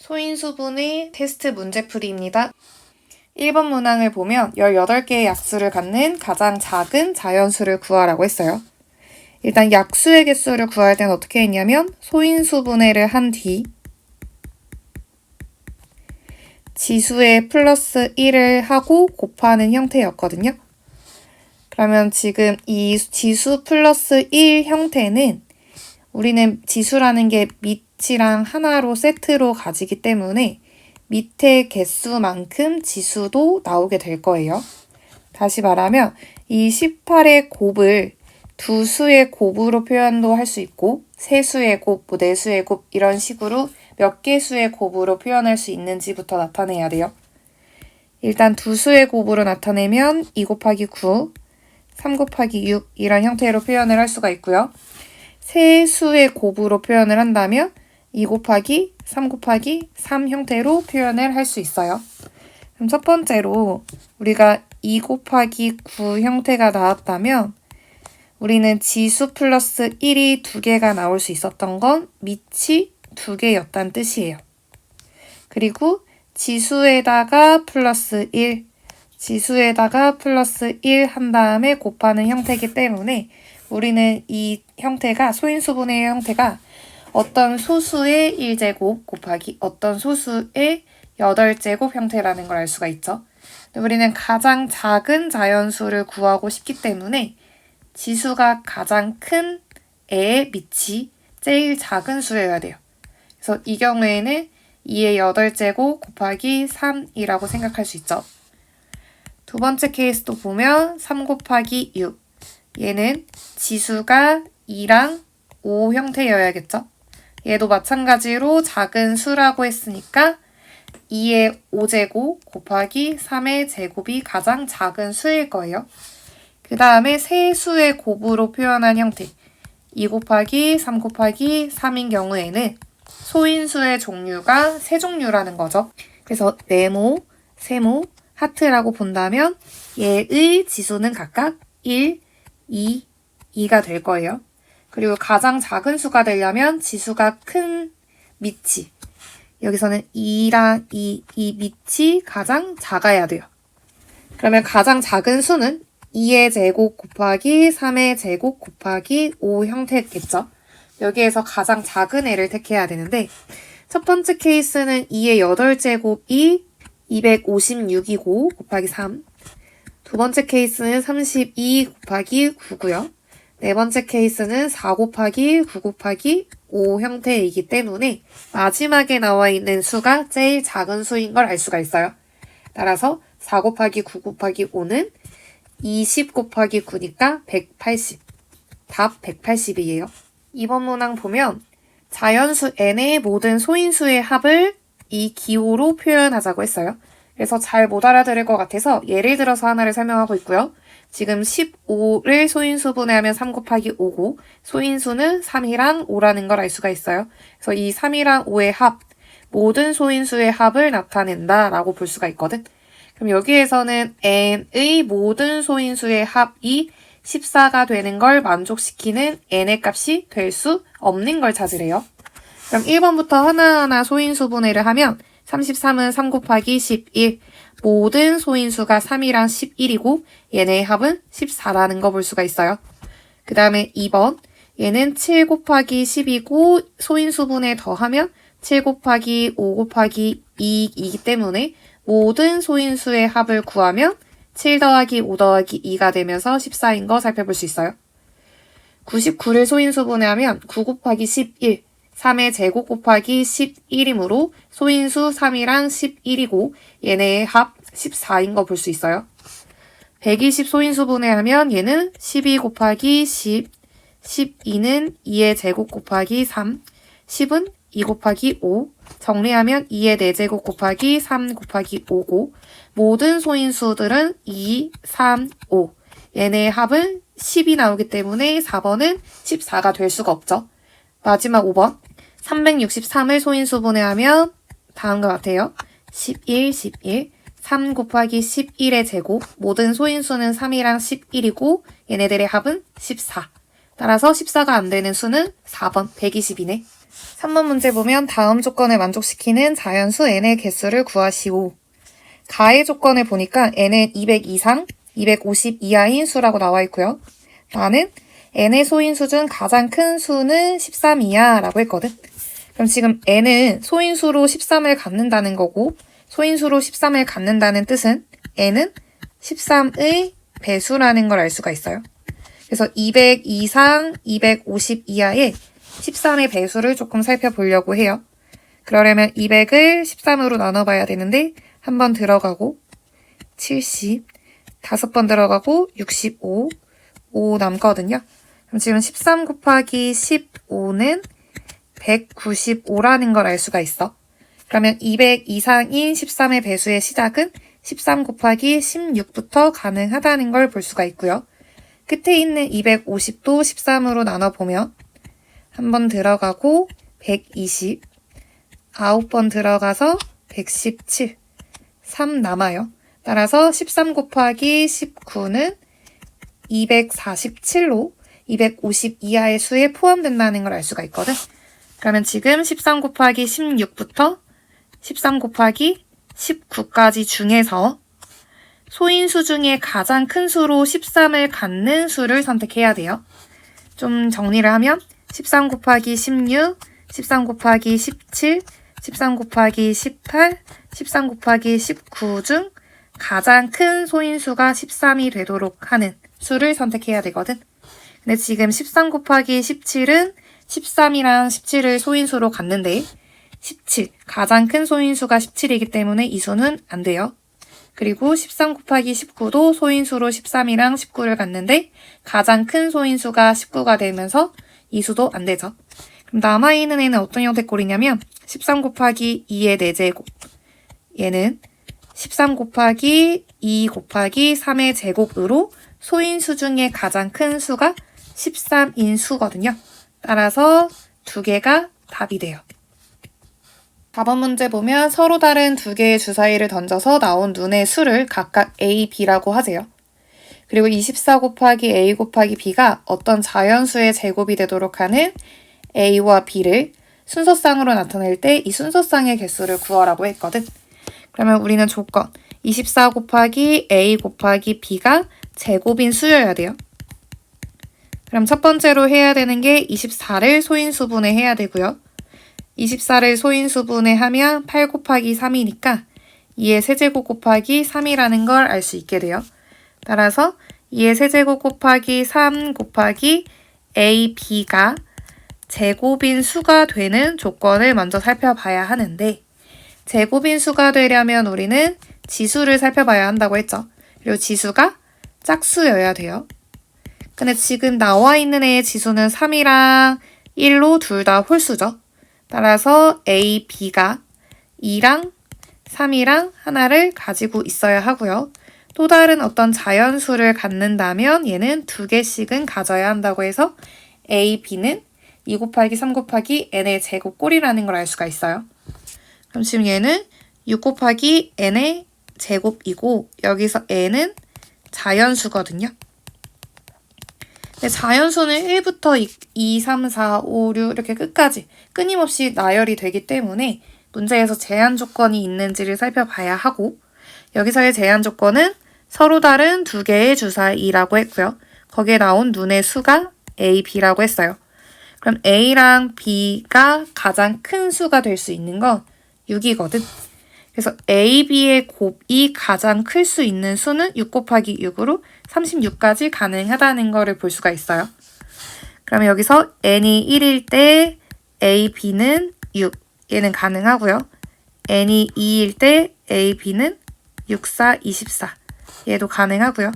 소인수분의 테스트 문제풀이입니다. 1번 문항을 보면 18개의 약수를 갖는 가장 작은 자연수를 구하라고 했어요. 일단 약수의 개수를 구할 때는 어떻게 했냐면 소인수분해를 한 뒤 지수에 플러스 1을 하고 곱하는 형태였거든요. 그러면 지금 이 지수 플러스 1 형태는 우리는 지수라는 게 밑이랑 하나로 세트로 가지기 때문에 밑에 개수만큼 지수도 나오게 될 거예요. 다시 말하면 이 18의 곱을 두 수의 곱으로 표현도 할 수 있고 세 수의 곱, 네 수의 곱 이런 식으로 몇 개수의 곱으로 표현할 수 있는지부터 나타내야 돼요. 일단 두 수의 곱으로 나타내면 2 곱하기 9, 3 곱하기 6 이런 형태로 표현을 할 수가 있고요. 세 수의 곱으로 표현을 한다면 2 곱하기 3 곱하기 3 형태로 표현을 할 수 있어요. 그럼 첫 번째로 우리가 2 곱하기 9 형태가 나왔다면 우리는 지수 플러스 1이 2개가 나올 수 있었던 건 밑이 2개였다는 뜻이에요. 그리고 지수에다가 플러스 1, 지수에다가 플러스 1 한 다음에 곱하는 형태이기 때문에 우리는 이 형태가 소인수분해의 형태가 어떤 소수의 1제곱 곱하기 어떤 소수의 8제곱 형태라는 걸 알 수가 있죠. 우리는 가장 작은 자연수를 구하고 싶기 때문에 지수가 가장 큰 애의 밑이 제일 작은 수여야 돼요. 그래서 이 경우에는 2의 8제곱 곱하기 3이라고 생각할 수 있죠. 두 번째 케이스도 보면 3 곱하기 6. 얘는 지수가 2랑 5 형태여야겠죠. 얘도 마찬가지로 작은 수라고 했으니까 2의 5제곱 곱하기 3의 제곱이 가장 작은 수일 거예요. 그 다음에 세 수의 곱으로 표현한 형태 2 곱하기 3 곱하기 3인 경우에는 소인수의 종류가 세 종류라는 거죠. 그래서 네모, 세모, 하트라고 본다면 얘의 지수는 각각 1, 2, 2가 될 거예요. 그리고 가장 작은 수가 되려면 지수가 큰 밑이 여기서는 2랑 이 밑이 가장 작아야 돼요. 그러면 가장 작은 수는 2의 제곱 곱하기 3의 제곱 곱하기 5 형태겠죠. 여기에서 가장 작은 애를 택해야 되는데 첫 번째 케이스는 2의 8제곱이 256이고 곱하기 3. 두 번째 케이스는 32 곱하기 9고요. 네 번째 케이스는 4 곱하기 9 곱하기 5 형태이기 때문에 마지막에 나와 있는 수가 제일 작은 수인 걸 알 수가 있어요. 따라서 4 곱하기 9 곱하기 5는 20 곱하기 9니까 180. 답 180이에요. 이번 문항 보면 자연수 n의 모든 소인수의 합을 이 기호로 표현하자고 했어요. 그래서 잘 못 알아들을 것 같아서 예를 들어서 하나를 설명하고 있고요. 지금 15를 소인수분해하면 3 곱하기 5고 소인수는 3이랑 5라는 걸 알 수가 있어요. 그래서 이 3이랑 5의 합, 모든 소인수의 합을 나타낸다 라고 볼 수가 있거든. 그럼 여기에서는 n의 모든 소인수의 합이 14가 되는 걸 만족시키는 n의 값이 될 수 없는 걸 찾으래요. 그럼 1번부터 하나하나 소인수분해를 하면 33은 3 곱하기 11, 모든 소인수가 3이랑 11이고 얘네의 합은 14라는 거 볼 수가 있어요. 그 다음에 2번, 얘는 7 곱하기 10이고 소인수분해 더하면 7 곱하기 5 곱하기 2이기 때문에 모든 소인수의 합을 구하면 7 더하기 5 더하기 2가 되면서 14인 거 살펴볼 수 있어요. 99를 소인수분해하면 9 곱하기 11, 3의 제곱 곱하기 11이므로 소인수 3이랑 11이고 얘네의 합 14인 거 볼 수 있어요. 120 소인수분해하면 얘는 12 곱하기 10, 12는 2의 제곱 곱하기 3, 10은 2 곱하기 5, 정리하면 2의 4제곱 곱하기 3 곱하기 5고 모든 소인수들은 2, 3, 5. 얘네의 합은 10이 나오기 때문에 4번은 14가 될 수가 없죠. 마지막 5번. 363을 소인수분해하면 다음과 같아요. 11, 11. 3 곱하기 11의 제곱. 모든 소인수는 3이랑 11이고 얘네들의 합은 14. 따라서 14가 안 되는 수는 4번 120이네. 3번 문제 보면 다음 조건을 만족시키는 자연수 n의 개수를 구하시오. 가의 조건을 보니까 n은 200 이상, 250 이하인 수라고 나와 있고요. 나는 n의 소인수 중 가장 큰 수는 13 이하라고 했거든. 그럼 지금 n은 소인수로 13을 갖는다는 거고, 소인수로 13을 갖는다는 뜻은 n은 13의 배수라는 걸 알 수가 있어요. 그래서 200 이상, 250 이하의 13의 배수를 조금 살펴보려고 해요. 그러려면 200을 13으로 나눠봐야 되는데 한 번 들어가고 70, 5번 들어가고 65, 5 남거든요. 그럼 지금 13 곱하기 15는 195라는 걸 알 수가 있어. 그러면 200 이상인 13의 배수의 시작은 13 곱하기 16부터 가능하다는 걸 볼 수가 있고요. 끝에 있는 250도 13으로 나눠보면 한 번 들어가고 120, 9번 들어가서 117, 3 남아요. 따라서 13 곱하기 19는 247로 250 이하의 수에 포함된다는 걸 알 수가 있거든. 그러면 지금 13 곱하기 16부터 13 곱하기 19까지 중에서 소인수 중에 가장 큰 수로 13을 갖는 수를 선택해야 돼요. 좀 정리를 하면 13 곱하기 16, 13 곱하기 17, 13 곱하기 18, 13 곱하기 19 중 가장 큰 소인수가 13이 되도록 하는 수를 선택해야 되거든. 근데 지금 13 곱하기 17은 13이랑 17을 소인수로 갖는데 17, 가장 큰 소인수가 17이기 때문에 이 수는 안 돼요. 그리고 13 곱하기 19도 소인수로 13이랑 19를 갖는데 가장 큰 소인수가 19가 되면서 이 수도 안 되죠. 그럼 남아있는 애는 어떤 형태꼴이냐면 13 곱하기 2의 4제곱, 얘는 13 곱하기 2 곱하기 3의 제곱으로 소인수 중에 가장 큰 수가 13인 수거든요. 따라서 두 개가 답이 돼요. 4번 문제 보면 서로 다른 두 개의 주사위를 던져서 나온 눈의 수를 각각 A, B라고 하세요. 그리고 24 곱하기 A 곱하기 B가 어떤 자연수의 제곱이 되도록 하는 A와 B를 순서쌍으로 나타낼 때 이 순서쌍의 개수를 구하라고 했거든. 그러면 우리는 조건 24 곱하기 A 곱하기 B가 제곱인 수여야 돼요. 그럼 첫 번째로 해야 되는 게 24를 소인수분해 해야 되고요. 24를 소인수분해 하면 8 곱하기 3이니까 2의 세제곱 곱하기 3이라는 걸 알 수 있게 돼요. 따라서 2의 세제곱 곱하기 3 곱하기 A, B가 제곱인 수가 되는 조건을 먼저 살펴봐야 하는데 제곱인 수가 되려면 우리는 지수를 살펴봐야 한다고 했죠. 그리고 지수가 짝수여야 돼요. 근데 지금 나와 있는 애의 지수는 3이랑 1로 둘 다 홀수죠. 따라서 A, B가 2랑 3이랑 하나를 가지고 있어야 하고요. 또 다른 어떤 자연수를 갖는다면 얘는 2개씩은 가져야 한다고 해서 A, B는 2 곱하기 3 곱하기 n의 제곱꼴이라는 걸 알 수가 있어요. 그럼 지금 얘는 6 곱하기 n의 제곱이고 여기서 n은 자연수거든요. 근데 자연수는 1부터 2, 3, 4, 5, 6 이렇게 끝까지 끊임없이 나열이 되기 때문에 문제에서 제한 조건이 있는지를 살펴봐야 하고 여기서의 제한 조건은 서로 다른 두 개의 주사위라고 했고요. 거기에 나온 눈의 수가 A, B라고 했어요. 그럼 A랑 B가 가장 큰 수가 될 수 있는 건 6이거든. 그래서 A, B의 곱이 가장 클 수 있는 수는 6 곱하기 6으로 36까지 가능하다는 거를 볼 수가 있어요. 그러면 여기서 n이 1일 때 A, B는 6. 얘는 가능하고요. n이 2일 때 A, B는 6, 4, 24. 얘도 가능하고요.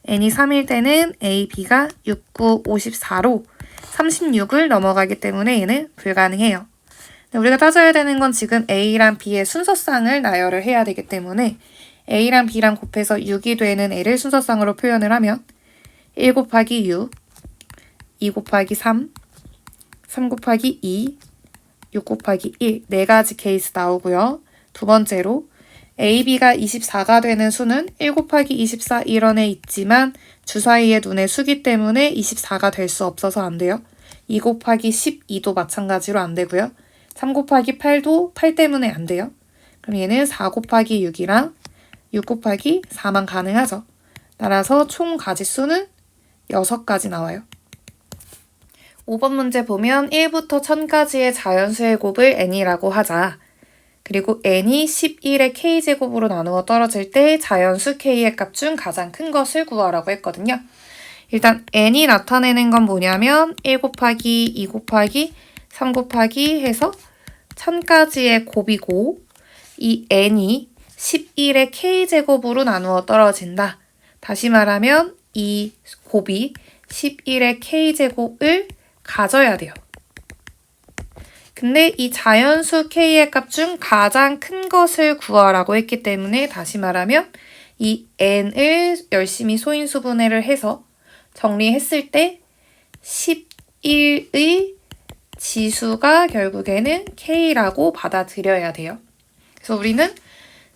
n이 3일 때는 A, B가 6, 9, 54로 36을 넘어가기 때문에 얘는 불가능해요. 우리가 따져야 되는 건 지금 A랑 B의 순서쌍을 나열을 해야 되기 때문에 A랑 B랑 곱해서 6이 되는 애를 순서쌍으로 표현을 하면 1 곱하기 6, 2 곱하기 3, 3 곱하기 2, 6 곱하기 1, 네 가지 케이스 나오고요. 두 번째로 A, B가 24가 되는 수는 1 곱하기 24 이런 애 있지만 주사위의 눈의 수기 때문에 24가 될 수 없어서 안 돼요. 2 곱하기 12도 마찬가지로 안 되고요. 3 곱하기 8도 8 때문에 안 돼요. 그럼 얘는 4 곱하기 6이랑 6 곱하기 4만 가능하죠. 따라서 총 가지수는 6가지 나와요. 5번 문제 보면 1부터 1000까지의 자연수의 곱을 n이라고 하자. 그리고 n이 11의 k제곱으로 나누어 떨어질 때 자연수 k의 값 중 가장 큰 것을 구하라고 했거든요. 일단 n이 나타내는 건 뭐냐면 1 곱하기 2 곱하기 3 곱하기 해서 1000까지의 곱이고 이 n이 11의 k제곱으로 나누어 떨어진다. 다시 말하면 이 곱이 11의 k제곱을 가져야 돼요. 근데 이 자연수 k의 값 중 가장 큰 것을 구하라고 했기 때문에 다시 말하면 이 n을 열심히 소인수분해를 해서 정리했을 때 11의 지수가 결국에는 k라고 받아들여야 돼요. 그래서 우리는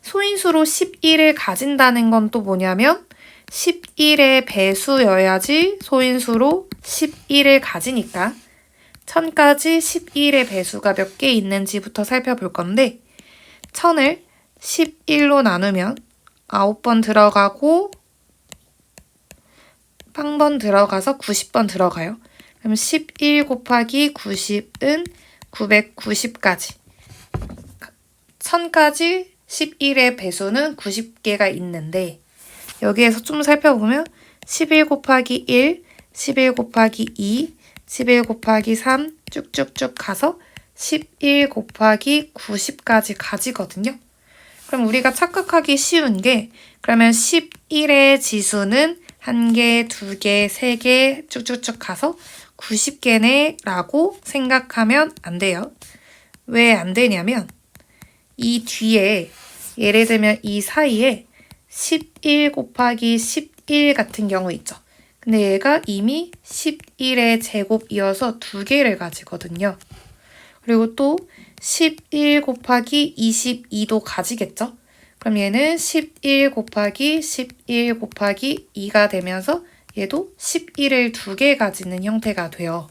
소인수로 11을 가진다는 건 또 뭐냐면 11의 배수여야지 소인수로 11을 가지니까 1000까지 11의 배수가 몇 개 있는지부터 살펴볼 건데 1000을 11로 나누면 9번 들어가고 0번 들어가서 90번 들어가요. 그럼 11 곱하기 90은 990까지 1000까지 11의 배수는 90개가 있는데 여기에서 좀 살펴보면 11 곱하기 1, 11 곱하기 2, 11 곱하기 3 쭉쭉쭉 가서 11 곱하기 90까지 가지거든요. 그럼 우리가 착각하기 쉬운 게 그러면 11의 지수는 1개, 2개, 3개 쭉쭉쭉 가서 90개네 라고 생각하면 안 돼요. 왜 안 되냐면 이 뒤에 예를 들면 이 사이에 11 곱하기 11 같은 경우 있죠. 근데 얘가 이미 11의 제곱이어서 2개를 가지거든요. 그리고 또 11 곱하기 22도 가지겠죠? 그럼 얘는 11 곱하기 11 곱하기 2가 되면서 얘도 11을 2개 가지는 형태가 돼요.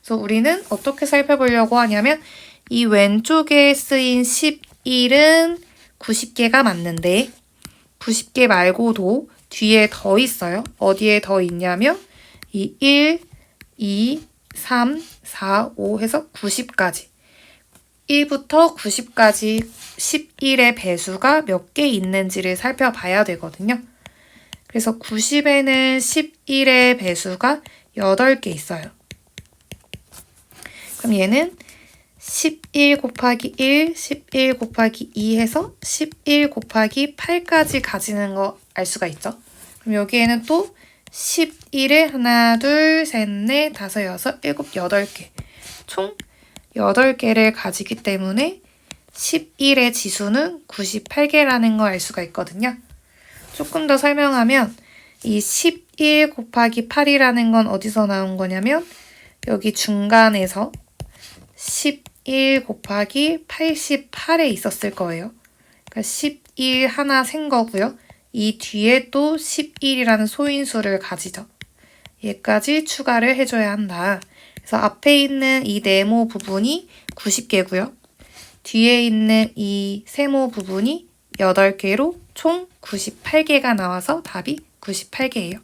그래서 우리는 어떻게 살펴보려고 하냐면 이 왼쪽에 쓰인 11은 90개가 맞는데 90개 말고도 뒤에 더 있어요. 어디에 더 있냐면 이 1, 2, 3, 4, 5 해서 90까지 1부터 90까지 11의 배수가 몇 개 있는지를 살펴봐야 되거든요. 그래서 90에는 11의 배수가 8개 있어요. 그럼 얘는 11 곱하기 1, 11 곱하기 2 해서 11 곱하기 8까지 가지는 거 알 수가 있죠. 그럼 여기에는 또 11을 하나, 둘, 셋, 넷, 다섯, 여섯, 일곱, 8개. 총 8개를 가지기 때문에 11의 지수는 98개라는 거 알 수가 있거든요. 조금 더 설명하면 이 11 곱하기 8이라는 건 어디서 나온 거냐면 여기 중간에서 11 곱하기 88에 있었을 거예요. 그러니까 11 하나 센 거고요. 이 뒤에 또 11이라는 소인수를 가지죠. 얘까지 추가를 해줘야 한다. 그래서 앞에 있는 이 네모 부분이 90개고요. 뒤에 있는 이 세모 부분이 8개로 총 98개가 나와서 답이 98개예요.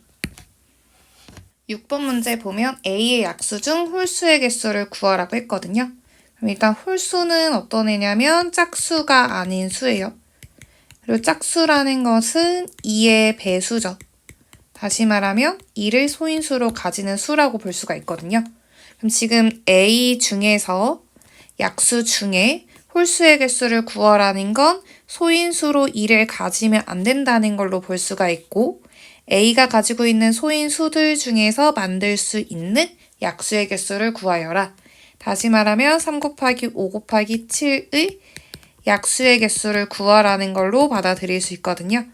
6번 문제 보면 A의 약수 중 홀수의 개수를 구하라고 했거든요. 그럼 일단 홀수는 어떤 애냐면 짝수가 아닌 수예요. 그리고 짝수라는 것은 2의 배수죠. 다시 말하면 2를 소인수로 가지는 수라고 볼 수가 있거든요. 그럼 지금 A 중에서 약수 중에 홀수의 개수를 구하라는 건 소인수로 2를 가지면 안 된다는 걸로 볼 수가 있고 A가 가지고 있는 소인수들 중에서 만들 수 있는 약수의 개수를 구하여라. 다시 말하면 3 곱하기 5 곱하기 7의 약수의 개수를 구하라는 걸로 받아들일 수 있거든요.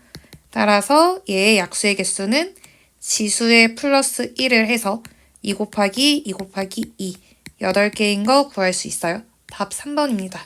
따라서 얘의 약수의 개수는 지수의 플러스 1을 해서 2 곱하기 2 곱하기 2 8개인 거 구할 수 있어요. 답 3번입니다.